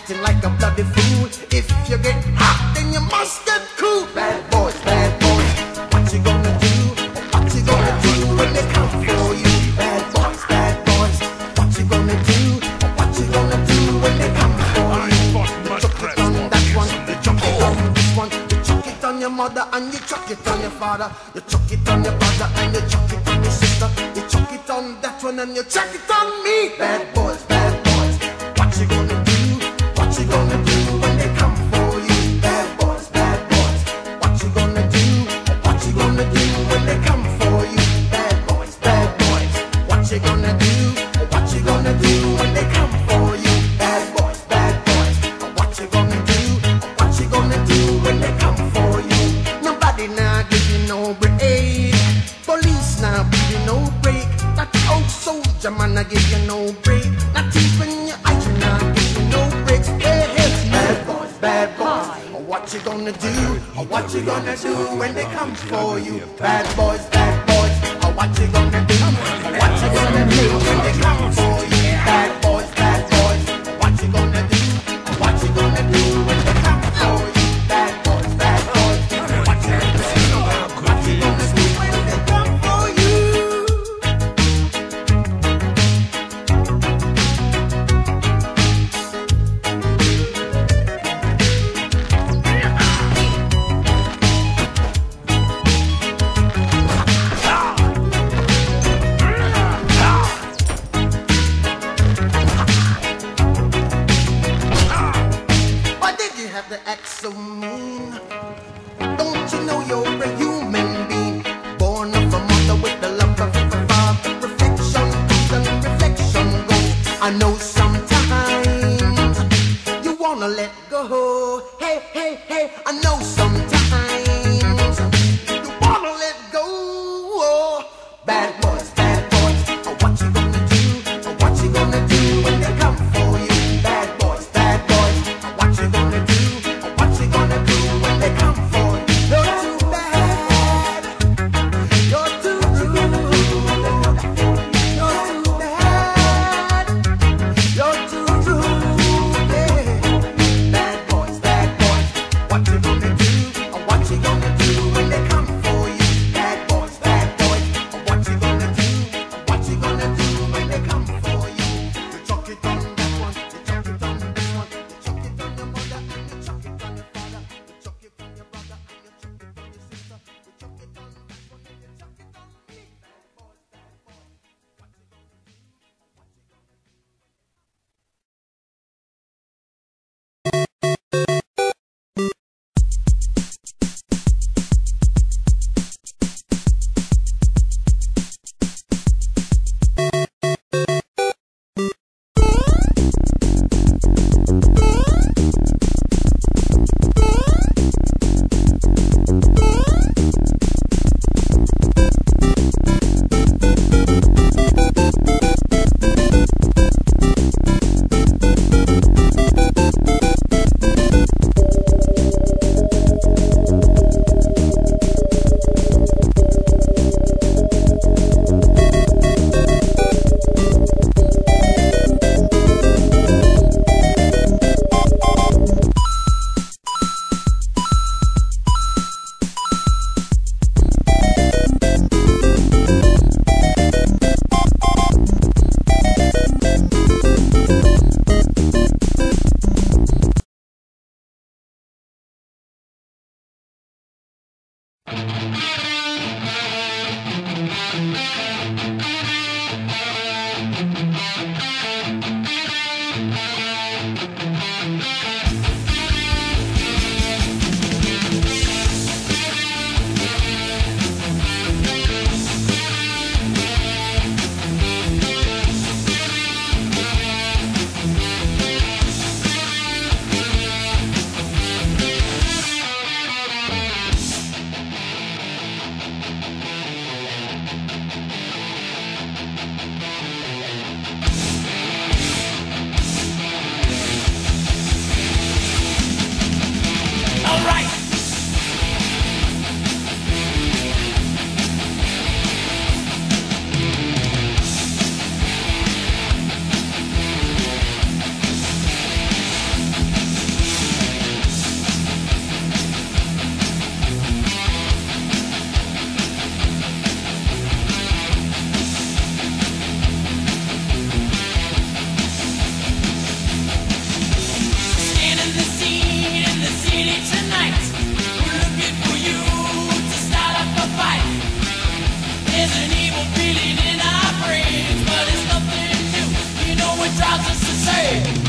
acting like a bloody fool. If you get hot, then you must get cool. Bad boys, what you gonna do? What you gonna do when they come for you? Bad boys, what you gonna do? What you gonna do when they come for you? You chuck it on that one, you chuck it on this one, you chuck it on your mother and you chuck it on your father, you chuck it on your brother and you chuck it on your sister, you chuck it on that one and you chuck it on me. Bad boys, what you gonna do? What you gonna do when they come for you? Bad boys, what you gonna do? What you gonna do when they come for you? Bad boys, what you gonna do? What you gonna do when they come for you? Bad boys, what you gonna do? What you gonna do when they come for you? Nobody now give you no break. Police now give you no break. That old soldier man I give you no break. Not even your eyes now give you no breaks. Hey, bad boys, what you gonna do? What you gonna do when they come for you? Bad boys, what you gonna do? What you gonna do when they come for you? Bad boys, what you gonna do? What you gonna do when they come for you? Bad boys, what you gonna do? What you gonna do when they come for you? To act so mean. Don't you know you're a human being, born of a mother with the love of a father. Reflection comes and reflection goes. I know sometimes you wanna let go. Hey, I know sometimes you wanna let go. Bad boys, what you gonna do? What you gonna do when they come for you? Bad boys, what you gonna do? What you gonna do when they come for you? You're too bad. You're too rude. You're too bad. You're too rude. Yeah. Bad boys, what you gonna do? What you gonna do when they come for you? Bad boys, what you gonna do? What you gonna do when they come for you? You chuck it on that one, you chuck it on this one, you chuck it on your mother and you chuck it on your father, you chuck it on your brother and you chuck it on your sister, you chuck it on that one and you chuck it on me. Bad boys, what you gonna do? What you gonna do? Hey!